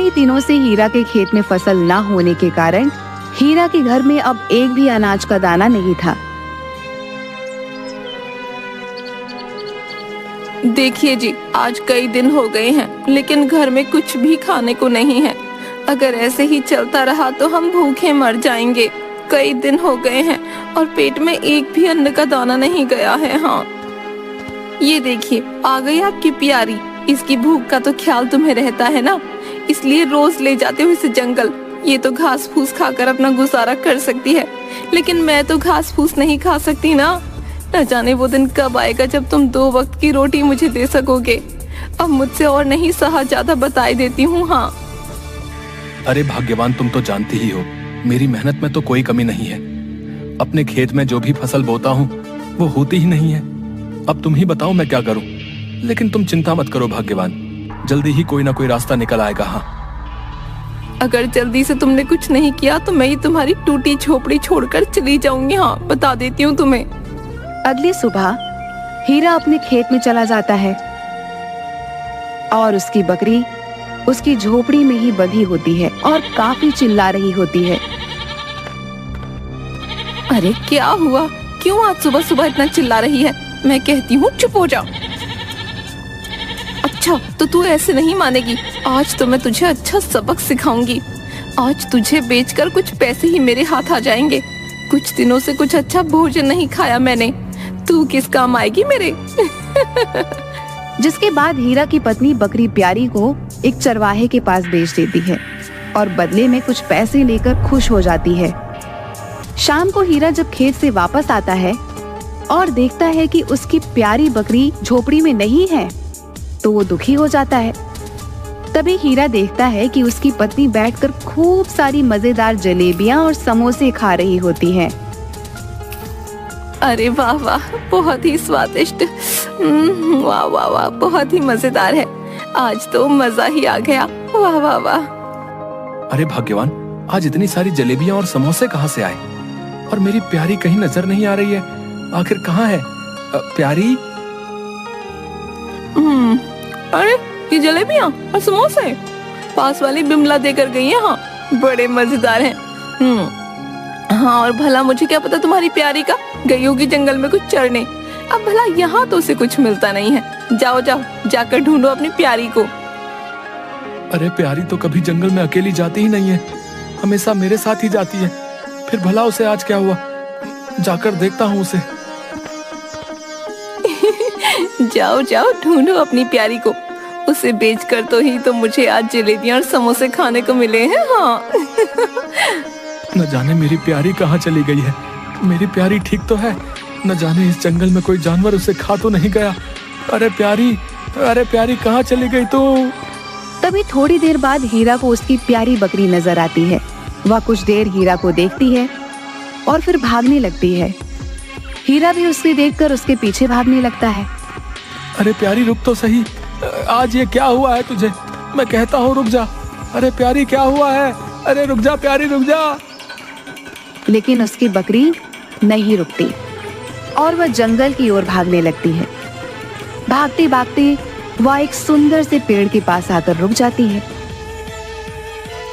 कई दिनों से हीरा के खेत में फसल न होने के कारण हीरा के घर में अब एक भी अनाज का दाना नहीं था। देखिए जी, आज कई दिन हो गए हैं लेकिन घर में कुछ भी खाने को नहीं है। अगर ऐसे ही चलता रहा तो हम भूखे मर जाएंगे। कई दिन हो गए हैं और पेट में एक भी अन्न का दाना नहीं गया है। हाँ, ये देखिए आ गई आपकी प्यारी। इसकी भूख का तो ख्याल तुम्हें रहता है ना, इसलिए रोज ले जाते हो इसे जंगल। ये तो घास फूस खाकर अपना गुजारा कर सकती है, लेकिन मैं तो घास फूस नहीं खा सकती ना। न जाने वो दिन कब आएगा जब तुम 2 वक्त की रोटी मुझे दे सकोगे। अब मुझसे और नहीं सहा जाता, बताई देती हूँ। हाँ। अरे भाग्यवान, तुम तो जानती ही हो मेरी मेहनत में तो कोई कमी नहीं है। अपने खेत में जो भी फसल बोता हूँ वो होती ही नहीं है। अब तुम ही बताओ मैं क्या करूँ। लेकिन तुम चिंता मत करो भाग्यवान, जल्दी ही कोई ना कोई रास्ता निकल आएगा। हाँ, अगर जल्दी से तुमने कुछ नहीं किया तो मैं ही तुम्हारी टूटी झोपड़ी छोड़कर चली जाऊंगी। हाँ, बता देती हूँ तुम्हें। अगली सुबह हीरा अपने खेत में चला जाता है और उसकी बकरी उसकी झोपड़ी में ही बंधी होती है और काफी चिल्ला रही होती है। अरे क्या हुआ? क्यों आज सुबह सुबह इतना चिल्ला रही है? मैं कहती हूँ चुप हो जाओ। अच्छा, तो तू ऐसे नहीं मानेगी। आज तो मैं तुझे अच्छा सबक सिखाऊंगी। आज तुझे बेचकर कुछ पैसे ही मेरे हाथ आ जाएंगे। कुछ दिनों से कुछ अच्छा भोजन नहीं खाया मैंने। तू किस काम आएगी मेरे? जिसके बाद हीरा की पत्नी बकरी प्यारी को एक चरवाहे के पास बेच देती है और बदले में कुछ पैसे लेकर खुश हो जाती है। शाम को हीरा जब खेत से वापस आता है और देखता है कि उसकी प्यारी बकरी झोपड़ी में नहीं है तो वो दुखी हो जाता है। तभी हीरा देखता है कि उसकी पत्नी बैठकर खूब सारी मजेदार जलेबियां और समोसे खा रही होती है। अरे वाह वाह, बहुत ही स्वादिष्ट। वाह वाह वाह, बहुत ही मजेदार है। आज तो मजा ही आ गया। वाह वाह वाह। अरे भाग्यवान, आज इतनी सारी जलेबियां और समोसे कहाँ से आए? और मेरी प्यारी कहीं नजर नहीं आ रही है। आखिर कहाँ है प्यारी? अरे ये जलेबियां और समोसे पास वाली बिमला देकर गई है। हाँ, बड़े मजेदार हैं। हाँ, और भला मुझे क्या पता तुम्हारी प्यारी का गई होगी जंगल में कुछ चरने। अब भला यहाँ तो उसे कुछ मिलता नहीं है। जाओ जाओ, जाकर ढूंढो अपनी प्यारी को। अरे प्यारी तो कभी जंगल में अकेली जाती ही नहीं है, हमेशा मेरे साथ ही जाती है। फिर भला उसे आज क्या हुआ? जाकर देखता हूँ उसे। जाओ जाओ, ढूंढो अपनी प्यारी को। उसे बेचकर तो ही तो मुझे आज जलेबियां और समोसे खाने को मिले हैं। हाँ। न जाने मेरी प्यारी कहाँ चली गई है। मेरी प्यारी ठीक तो है, न जाने इस जंगल में कोई जानवर उसे खा तो नहीं गया। अरे प्यारी कहाँ चली गई तू? तभी थोड़ी देर बाद हीरा को उसकी प्यारी बकरी नजर आती है। वह कुछ देर हीरा को देखती है और फिर भागने लगती है। हीरा भी उसे देखकर उसके पीछे भागने लगता है। अरे प्यारी रुक तो सही, आज ये क्या हुआ है तुझे? मैं कहता हूँ रुक जा। अरे प्यारी क्या हुआ है? अरे रुक जा प्यारी, रुक जा। लेकिन उसकी बकरी नहीं रुकती और वह जंगल की ओर भागने लगती है। भागते भागते वह एक सुंदर से पेड़ के पास आकर रुक जाती है।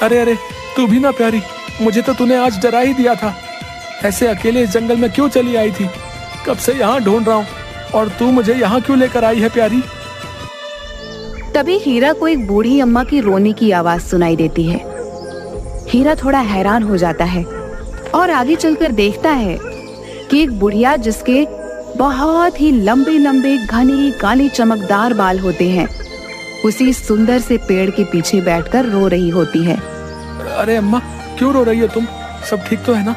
अरे तू भी ना प्यारी, मुझे तो तूने आज डरा ही दिया था। ऐसे अकेले इस जंगल में क्यों चली आई थी? कब से यहाँ ढूंढ रहा हूँ और तू मुझे यहाँ क्यों लेकर आई है प्यारी? तभी हीरा को एक बूढ़ी अम्मा की रोने की आवाज सुनाई देती है। हीरा थोड़ा हैरान हो जाता है और आगे चलकर देखता है कि एक बुढ़िया जिसके बहुत ही लंबे लंबे घने काले चमकदार बाल होते हैं, उसी सुंदर से पेड़ के पीछे बैठकर रो रही होती है। अरे अम्मा, क्यों रो रही हो तुम? सब ठीक तो है ना?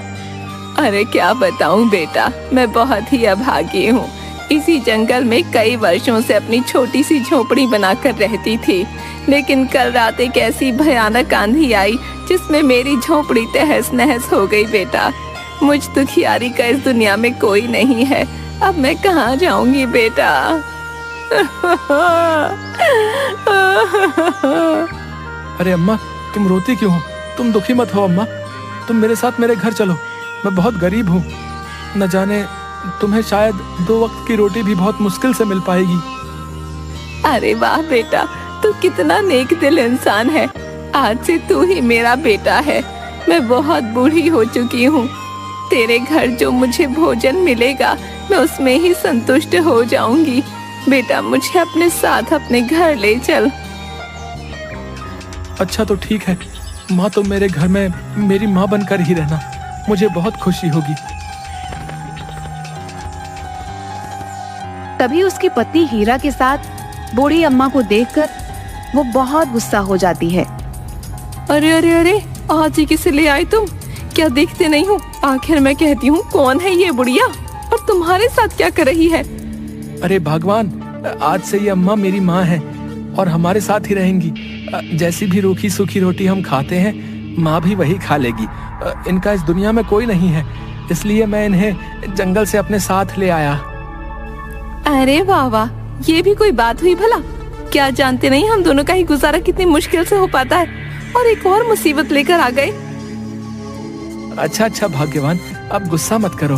अरे क्या बताऊं बेटा, मैं बहुत ही अभागी हूँ। इसी जंगल में कई वर्षों से अपनी छोटी सी झोपड़ी बनाकर रहती थी, लेकिन कल रात एक ऐसी भयानक आंधी आई जिसमें मेरी झोपड़ी तहस नहस हो गई बेटा। मुझ दुखियारी का इस दुनिया में कोई नहीं है। अब मैं कहाँ जाऊंगी बेटा? अरे अम्मा, तुम रोती क्यों हो? तुम दुखी मत हो अम्मा, तुम मेरे साथ मेरे घर चलो। मैं बहुत गरीब हूँ, न जाने तुम्हें शायद 2 वक्त की रोटी भी बहुत मुश्किल से मिल पाएगी। अरे वाह बेटा, तू कितना नेक दिल इंसान है। आज से तू ही मेरा बेटा है। मैं बहुत बूढ़ी हो चुकी हूँ। तेरे घर जो मुझे भोजन मिलेगा मैं उसमें ही संतुष्ट हो जाऊंगी। बेटा मुझे अपने साथ अपने घर ले चल। अच्छा तो ठीक है माँ, तुम मेरे घर में मेरी माँ बनकर ही रहना, मुझे बहुत खुशी होगी। तभी उसकी पत्नी हीरा के साथ बूढ़ी अम्मा को देखकर वो बहुत गुस्सा हो जाती है। अरे अरे अरे, आज ही किसे ले आए तुम? क्या देखते नहीं हो? आखिर मैं कहती हूँ कौन है ये बुढ़िया और तुम्हारे साथ क्या कर रही है? अरे भगवान, आज से ये अम्मा मेरी माँ है और हमारे साथ ही रहेंगी। जैसी भी रूखी सूखी रोटी हम खाते हैं माँ भी वही खा लेगी। इनका इस दुनिया में कोई नहीं है, इसलिए मैं इन्हें जंगल से अपने साथ ले आया। अरे वाह वाह, ये भी कोई बात हुई भला? क्या जानते नहीं हम दोनों का ही गुजारा कितनी मुश्किल से हो पाता है, और एक और मुसीबत लेकर आ गए। अच्छा भाग्यवान, अब गुस्सा मत करो।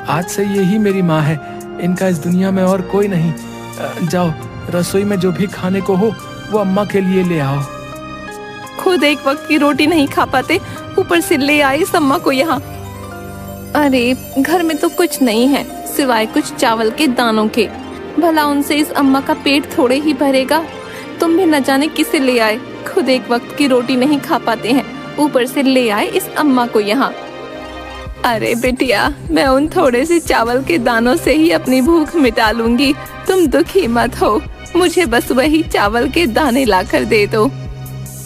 आज से यही मेरी माँ है, इनका इस दुनिया में और कोई नहीं। जाओ, रसोई में जो भी खाने को हो वो अम्मा के लिए ले आओ। खुद एक वक्त की रोटी नहीं खा पाते, ऊपर से ले आई इस अम्मा को यहाँ। अरे घर में तो कुछ नहीं है सिवाय कुछ चावल के दानों के। भला उनसे इस अम्मा का पेट थोड़े ही भरेगा। तुम भी न जाने किसे ले आए, खुद एक वक्त की रोटी नहीं खा पाते हैं, ऊपर से ले आए इस अम्मा को यहाँ। अरे बेटिया, मैं उन थोड़े से चावल के दानों से ही अपनी भूख मिटा लूंगी। तुम दुखी मत हो, मुझे बस वही चावल के दाने लाकर दे दो।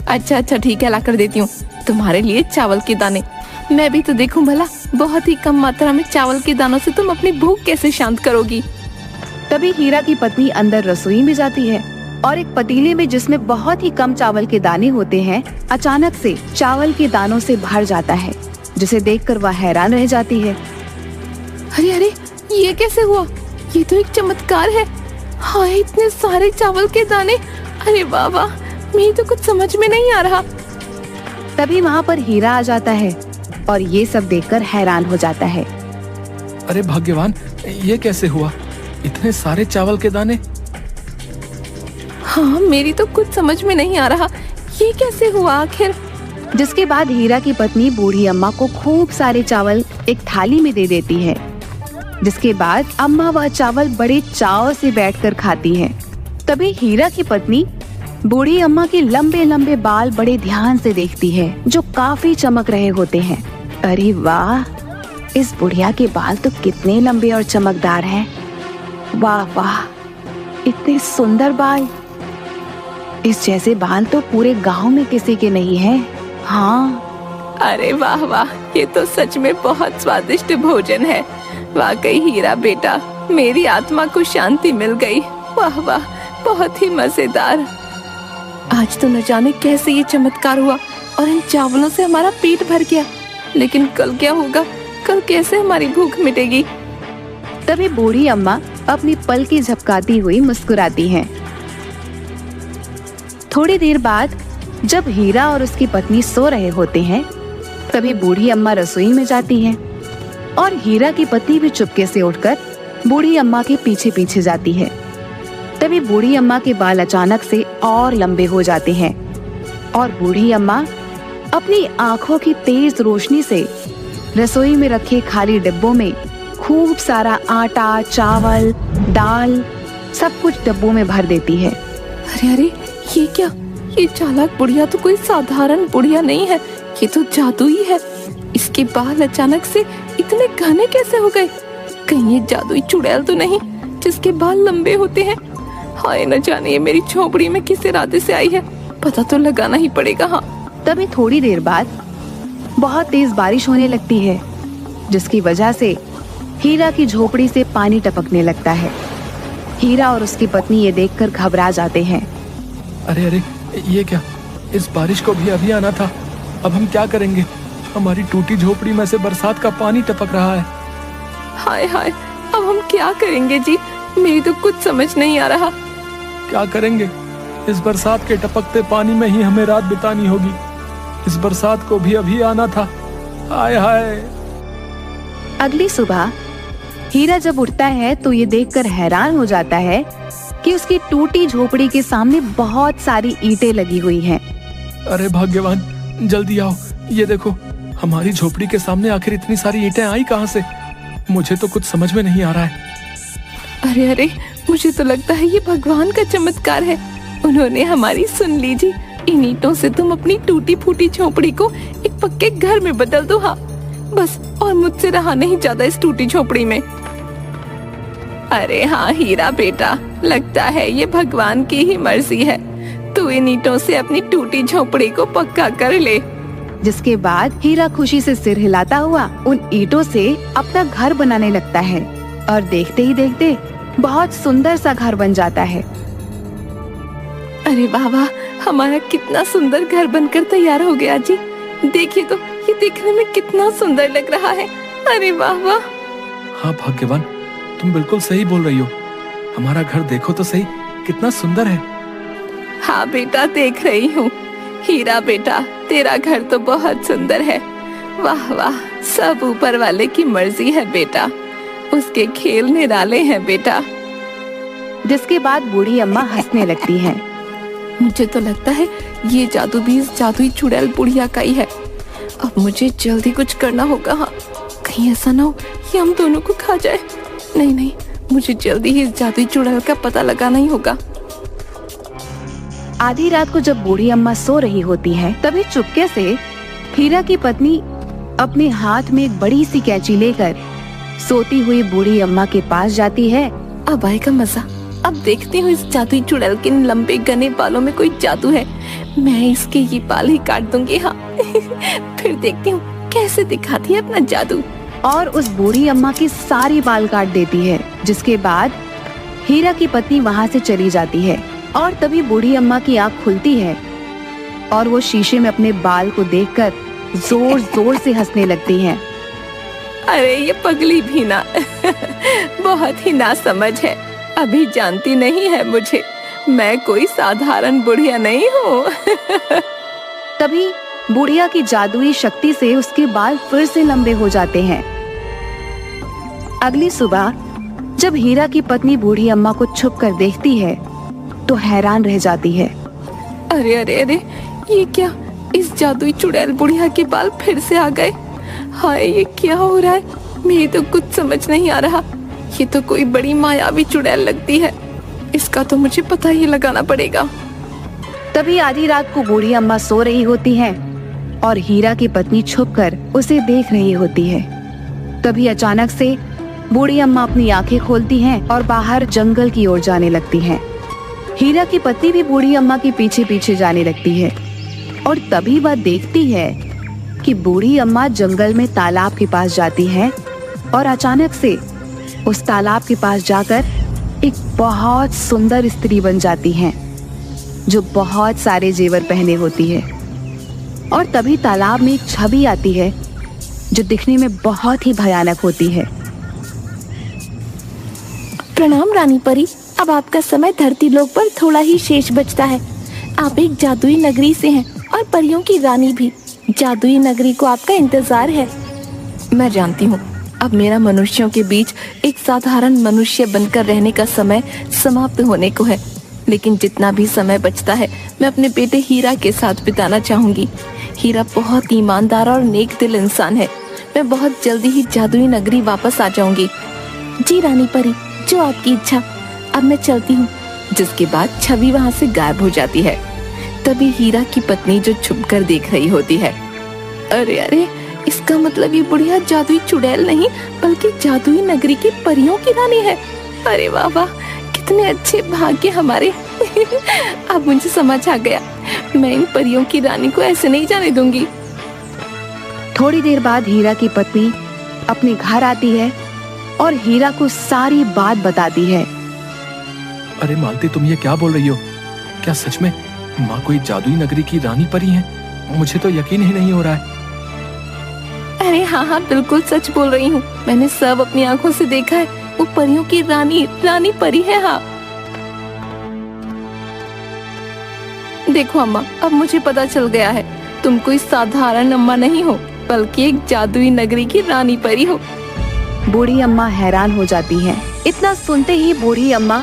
अच्छा ठीक है, लाकर देती हूँ तुम्हारे लिए चावल के दाने। मैं भी तो देखूं भला, बहुत ही कम मात्रा में चावल के दानों से तुम अपनी भूख कैसे शांत करोगी। तभी हीरा की पत्नी अंदर रसोई में जाती है और एक पतीले में जिसमें बहुत ही कम चावल के दाने होते हैं अचानक से चावल के दानों से भर जाता है, जिसे देखकर वह हैरान रह जाती है। अरे अरे, ये कैसे हुआ? ये तो एक चमत्कार है। हाँ, इतने सारे चावल के दाने। अरे वाह वाह, मुझे तो कुछ समझ में नहीं आ रहा। तभी वहाँ पर हीरा आ जाता है और ये सब देखकर हैरान हो जाता है। अरे भाग्यवान, ये कैसे हुआ? इतने सारे चावल के दाने। हाँ, मेरी तो कुछ समझ में नहीं आ रहा, ये कैसे हुआ आखिर। जिसके बाद हीरा की पत्नी बूढ़ी अम्मा को खूब सारे चावल एक थाली में दे देती है, जिसके बाद अम्मा वह चावल बड़े चाव से बैठकर खाती हैं। तभी हीरा की पत्नी बूढ़ी अम्मा के लंबे लंबे बाल बड़े ध्यान से देखती है, जो काफी चमक रहे होते हैं। अरे वाह, इस बुढ़िया के बाल तो कितने लंबे और चमकदार हैं। वाह वाह, इतने सुंदर बाल। इस जैसे बाल तो पूरे गांव में किसी के नहीं है। हाँ। अरे वाह वाह, ये तो सच में बहुत स्वादिष्ट भोजन है। वाकई हीरा बेटा, मेरी आत्मा को शांति मिल गई। वाह वाह, बहुत ही मजेदार। आज तो न जाने कैसे ये चमत्कार हुआ और इन चावलों से हमारा पेट भर गया, लेकिन कल क्या होगा? कल कैसे हमारी भूख मिटेगी? तभी बूढ़ी अम्मा अपनी पलकें झपकाती हुई मुस्कुराती हैं। थोड़ी देर बाद जब हीरा और उसकी पत्नी सो रहे होते हैं, तभी बूढ़ी अम्मा रसोई में जाती हैं और हीरा की पत्नी भी चुपके से उठकर बूढ़ी अम्मा के पीछे पीछे जाती है। तभी बूढ़ी अम्मा के बाल अचानक से और लंबे हो जाते हैं और बूढ़ी अम्मा अपनी आंखों की तेज रोशनी से रसोई में रखे खाली डिब्बों में खूब सारा आटा, चावल, दाल सब कुछ डिब्बों में भर देती है। अरे अरे, ये क्या? ये चालाक बुढ़िया तो कोई साधारण बुढ़िया नहीं है, ये तो जादुई है। इसके बाल अचानक से इतने घने कैसे हो गए? कहीं ये जादुई चुड़ैल तो नहीं जिसके बाल लंबे होते हैं? हाय, न जाने ये मेरी झोपड़ी में किस इरादे से आई है, पता तो लगाना ही पड़ेगा। हाँ। तभी थोड़ी देर बाद बहुत तेज बारिश होने लगती है, जिसकी वजह से हीरा की झोपड़ी से पानी टपकने लगता है। हीरा और उसकी पत्नी ये देखकर घबरा जाते हैं। अरे अरे, ये क्या? इस बारिश को भी अभी आना था, अब हम क्या करेंगे? हमारी टूटी झोपड़ी में से बरसात का पानी टपक रहा है। हाय हाय, अब हम क्या करेंगे जी? मेरी तो कुछ समझ नहीं आ रहा। क्या करेंगे? इस बरसात के टपकते पानी में ही हमें रात बितानी होगी। इस बरसात को भी अभी आना था। हाय हाय। अगली सुबह हीरा जब उठता है तो ये देखकर हैरान हो जाता है कि उसकी टूटी झोपड़ी के सामने बहुत सारी ईंटें लगी हुई हैं अरे भाग्यवान, जल्दी आओ, ये देखो हमारी झोपड़ी के सामने आखिर इतनी सारी ईंटें आई कहाँ से? मुझे तो कुछ समझ में नहीं आ रहा है। अरे अरे, मुझे तो लगता है ये भगवान का चमत्कार है। उन्होंने हमारी सुन ली जी। इन ईंटों से तुम अपनी टूटी फूटी झोपड़ी को एक पक्के घर में बदल दो। हाँ बस, और मुझसे रहा नहीं जाता इस टूटी झोपड़ी में। अरे हाँ हीरा बेटा, लगता है ये भगवान की ही मर्जी है। तू इन ईंटों से अपनी टूटी झोपड़ी को पक्का कर ले। जिसके बाद हीरा खुशी से सिर हिलाता हुआ उन ईंटों से अपना घर बनाने लगता है और देखते ही देखते बहुत सुंदर सा घर बन जाता है। अरे वाह वाह, हमारा कितना सुंदर घर बनकर तैयार हो गया जी। देखिए तो, ये देखने में कितना सुंदर लग रहा है। अरे वाह वाह। हाँ भाग्यवान, तुम बिल्कुल सही बोल रही हो। हमारा घर देखो तो सही, कितना सुंदर है। हाँ बेटा, देख रही हूँ। हीरा बेटा, तेरा घर तो बहुत सुंदर है। वाह वाह, सब ऊपर वाले की मर्जी है बेटा, उसके खेल निराले हैं बेटा। जिसके बाद बूढ़ी अम्मा हंसने लगती हैं। मुझे तो लगता है ये जादू भी इस जादुई चुड़ैल बुढ़िया का ही है। अब मुझे जल्दी कुछ करना होगा। हाँ, कहीं ऐसा ना हो कि हम दोनों को खा जाए। नहीं नहीं, मुझे जल्दी ही इस जादुई चुड़ैल का पता लगाना ही होगा। आधी रात को जब बूढ़ी अम्मा सो रही होती है, तभी चुपके से हीरा की पत्नी अपने हाथ में एक बड़ी सी कैंची लेकर सोती हुई बूढ़ी अम्मा के पास जाती है। अब आएगा मजा। अब देखती हूँ इस जादुई चुड़ैल के लंबे घने बालों में कोई जादू है। मैं इसके ये बाल ही काट दूंगी। हाँ फिर देखती हूँ कैसे दिखाती है अपना जादू। और उस बूढ़ी अम्मा की सारी बाल काट देती है। जिसके बाद हीरा की पत्नी वहाँ से चली जाती है और तभी बूढ़ी अम्मा की आँख खुलती है और वो शीशे में अपने बाल को देखकर जोर जोर से हंसने लगती हैं। अरे ये पगली भी ना बहुत ही नासमझ है। अभी जानती नहीं है मुझे, मैं कोई साधारण बुढ़िया नहीं हूँ। तभी बुढ़िया की जादुई शक्ति से उसके बाल फिर से लंबे हो जाते हैं। अगली सुबह जब हीरा की पत्नी बूढ़ी अम्मा को छुप कर देखती है तो हैरान रह जाती है। अरे अरे अरे, ये क्या, इस जादुई चुड़ैल बुढ़िया के बाल फिर से आ गए। हाय, ये क्या हो रहा है? मेरे तो कुछ समझ नहीं आ रहा। ये तो कोई बड़ी मायावी चुड़ैल लगती है। इसका तो मुझे पता ही लगाना पड़ेगा। तभी आधी रात को बूढ़ी अम्मा सो रही होती है और हीरा की पत्नी छुपकर उसे देख रही होती है। तभी अचानक से बूढ़ी अम्मा अपनी आंखें खोलती हैं और बाहर जंगल की ओर जाने लगती हैं। हीरा की पत्नी भी बूढ़ी अम्मा के पीछे पीछे जाने लगती है और तभी वह देखती है कि बूढ़ी अम्मा जंगल में तालाब के पास जाती है और अचानक से उस तालाब के पास जाकर एक बहुत सुंदर स्त्री बन जाती हैं, जो बहुत सारे जेवर पहने होती है। और तभी तालाब में एक छवि आती है जो दिखने में बहुत ही भयानक होती है। प्रणाम रानी परी, अब आपका समय धरती लोक पर थोड़ा ही शेष बचता है। आप एक जादुई नगरी से हैं और परियों की रानी भी। जादुई नगरी को आपका इंतजार है। मैं जानती हूँ, अब मेरा मनुष्यों के बीच एक साधारण मनुष्य बनकर रहने का समय समाप्त होने को है। लेकिन जितना भी समय बचता है मैं अपने बेटे हीरा के साथ बिताना चाहूंगी। हीरा बहुत ईमानदार और नेक दिल इंसान है। मैं बहुत जल्दी ही जादुई नगरी वापस आ जाऊंगी। जी रानी परी, जो आपकी इच्छा। अब मैं चलती हूँ। जिसके बाद छवि वहाँ से गायब हो जाती है। तभी हीरा की पत्नी जो छुपकर देख रही होती है। अरे अरे, इसका मतलब ये बुढ़िया जादुई चुड़ैल नहीं बल्कि जादुई नगरी की परियों की रानी है। अरे वाह वाह, कितने अच्छे भाग्य हमारे। अब मुझे समझ आ गया, मैं इन परियों की रानी को ऐसे नहीं जाने दूंगी। थोड़ी देर बाद हीरा की पत्नी अपने घर आती है और हीरा को सारी बात बताती है। अरे मालती, तुम ये क्या बोल रही हो? क्या सच में माँ कोई जादुई नगरी की रानी परी है? मुझे तो यकीन ही नहीं हो रहा है। अरे हाँ हाँ, बिल्कुल सच बोल रही हूँ। मैंने सब अपनी आंखों से देखा है। वो परियों की रानी परी है। हाँ देखो अम्मा, अब मुझे पता चल गया है, तुम कोई साधारण अम्मा नहीं हो बल्कि एक जादुई नगरी की रानी परी हो। बूढ़ी अम्मा हैरान हो जाती है। इतना सुनते ही बूढ़ी अम्मा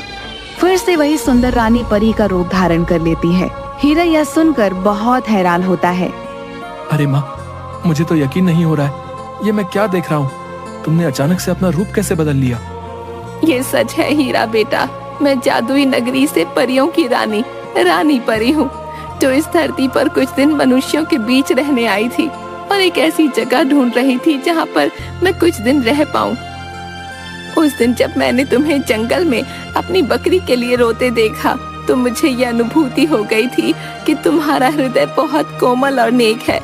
फिर से वही सुंदर रानी परी का रूप धारण कर लेती है। हीरा यह सुनकर बहुत हैरान होता है। अरे माँ, मुझे तो यकीन नहीं हो रहा है, ये मैं क्या देख रहा हूँ? तुमने अचानक से अपना रूप कैसे बदल लिया? ये सच है हीरा बेटा, मैं जादुई नगरी से परियों की रानी परी हूँ, जो इस धरती पर कुछ दिन मनुष्यों के बीच रहने आई थी और एक ऐसी जगह ढूंढ रही थी जहाँ पर मैं कुछ दिन रह पाऊँ। उस दिन जब मैंने तुम्हें जंगल में अपनी बकरी के लिए रोते देखा, तो मुझे यह अनुभूति हो गई थी कि तुम्हारा हृदय बहुत कोमल और नेक है।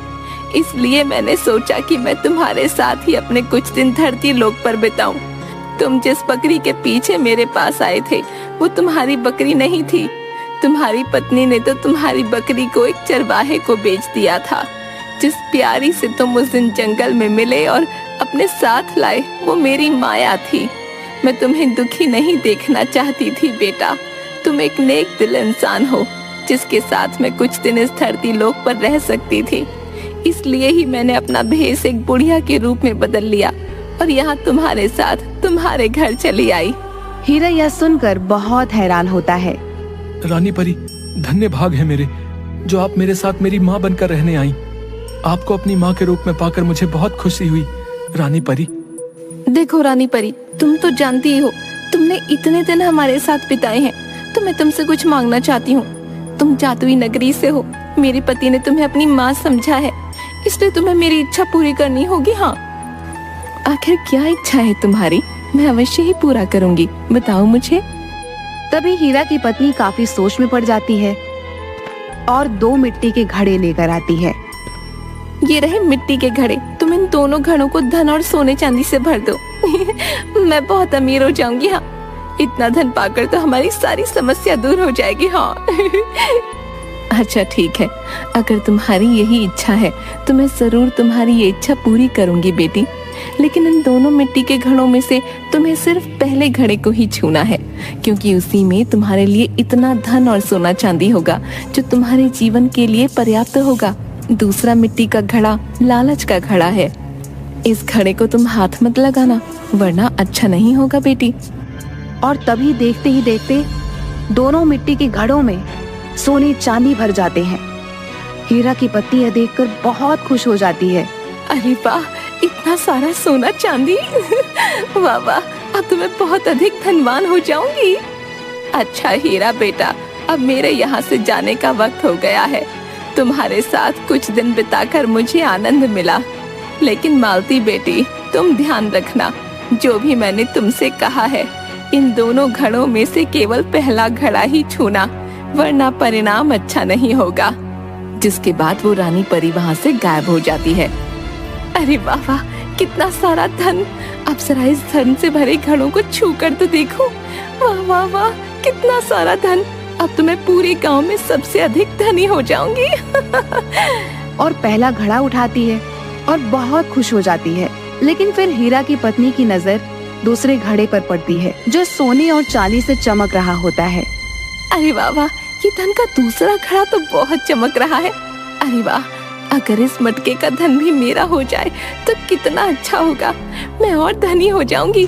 इसलिए मैंने सोचा कि मैं तुम्हारे साथ ही अपने कुछ दिन धरती लोक पर बिताऊं। तुम जिस बकरी के पीछे मेरे पास आए थे, वो तुम्हारी बकरी नहीं थी। तुम्हारी पत्नी ने तो तुम्हारी बकरी को एक चरवाहे को बेच दिया था। जिस प्यारी से तुम उस दिन जंगल में मिले और अपने साथ लाए, वो मेरी माया थी। मैं तुम्हें दुखी नहीं देखना चाहती थी बेटा। तुम एक नेक दिल इंसान हो, जिसके साथ मैं कुछ दिन इस धरती लोक पर रह सकती थी। इसलिए ही मैंने अपना भेष एक बुढ़िया के रूप में बदल लिया और यहाँ तुम्हारे साथ तुम्हारे घर चली आई। हीरा यह सुनकर बहुत हैरान होता है। रानी परी, धन्य भाग है मेरे, जो आप मेरे साथ मेरी माँ बनकर रहने आई। आपको अपनी माँ के रूप में पाकर मुझे बहुत खुशी हुई, रानी परी। देखो रानी परी, तुम तो जानती ही हो, तुमने इतने दिन हमारे साथ बिताए हैं, तो मैं तुमसे कुछ मांगना चाहती हूँ। तुम जादुई नगरी से हो, मेरे पति ने तुम्हें अपनी माँ समझा है, इसलिए तुम्हें मेरी इच्छा पूरी करनी होगी। हाँ, आखिर क्या इच्छा है तुम्हारी? मैं अवश्य ही पूरा करूंगी, बताओ मुझे। तभी हीरा की पत्नी काफी सोच में पड़ जाती है और 2 मिट्टी के घड़े लेकर आती है। ये रहे मिट्टी के घड़े, तुम इन दोनों घड़ों को धन और सोने चांदी से भर दो। मैं बहुत अमीर हो जाऊंगी। हाँ, इतना धन पाकर तो हमारी सारी समस्या दूर हो जाएगी। हाँ। अच्छा ठीक है, अगर तुम्हारी यही इच्छा है तो मैं जरूर तुम्हारी ये इच्छा पूरी करूंगी बेटी। लेकिन इन दोनों मिट्टी के घड़ों में से तुम्हें सिर्फ पहले घड़े को ही छूना है, क्योंकि उसी में तुम्हारे लिए इतना धन और सोना चांदी होगा जो तुम्हारे जीवन के लिए पर्याप्त होगा। दूसरा मिट्टी का घड़ा लालच का घड़ा है। इस घड़े को तुम हाथ मत लगाना, वरना अच्छा नहीं होगा बेटी। और तभी देखते ही देखते दोनों मिट्टी के घड़ों में सोने चांदी भर जाते हैं। हीरा की पत्नी यह देखकर बहुत खुश हो जाती है। अरे वाह, इतना सारा सोना चांदी। वाह वाह, अब तो मैं बहुत अधिक धनवान हो जाऊंगी। अच्छा हीरा बेटा, अब मेरे यहाँ से जाने का वक्त हो गया है। तुम्हारे साथ कुछ दिन बिताकर मुझे आनंद मिला, लेकिन मालती बेटी, तुम ध्यान रखना, जो भी मैंने तुमसे कहा है, इन दोनों घड़ों में से केवल पहला घड़ा ही छूना, वरना परिणाम अच्छा नहीं होगा। जिसके बाद वो रानी परी वहाँ से गायब हो जाती है। अरे वाह वाह, कितना सारा धन! अब जरा इस धन से भरे घड़ों को छू कर तो देखो। वाह वाह वाह, कितना सारा धन! अब तो मैं पूरे गांव में सबसे अधिक धनी हो जाऊंगी। और पहला घड़ा उठाती है और बहुत खुश हो जाती है। लेकिन फिर हीरा की पत्नी की नजर दूसरे घड़े पर पड़ती है, जो सोने और चांदी से चमक रहा होता है। अरे वाह वाह, ये धन का दूसरा घड़ा तो बहुत चमक रहा है। अरे वाह, अगर इस मटके का धन भी मेरा हो जाए तो कितना अच्छा होगा, मैं और धनी हो जाऊंगी।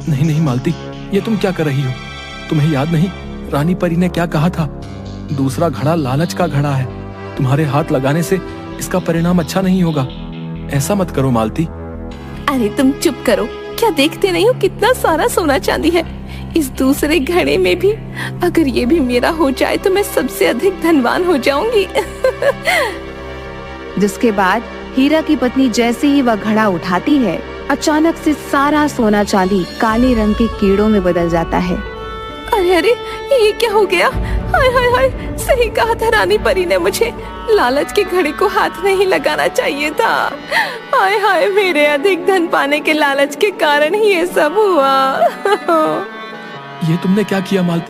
नहीं नहीं मालती, ये तुम क्या कर रही हो? तुम्हें याद नहीं रानी परी ने क्या कहा था? दूसरा घड़ा लालच का घड़ा है, तुम्हारे हाथ लगाने से इसका परिणाम अच्छा नहीं होगा। ऐसा मत करो मालती। अरे तुम चुप करो, क्या देखते नहीं हो कितना सारा सोना चांदी है इस दूसरे घड़े में भी? अगर ये भी मेरा हो जाए तो मैं सबसे अधिक धनवान हो जाऊंगी। जिसके बाद हीरा की पत्नी जैसे ही वह घड़ा उठाती है, अचानक से सारा सोना चांदी काले रंग के कीड़ों में बदल जाता है। अरे अरे, ये क्या हो गया? हाय हाय हाय, सही कहा था रानी परी ने मुझे, लालच के घड़े को हाथ नहीं लगाना चाहिए था। हाय हाय, मेरे अधिक धन पाने के लालच के कारण ही ये सब हुआ। ये तुमने क्या किया मालती?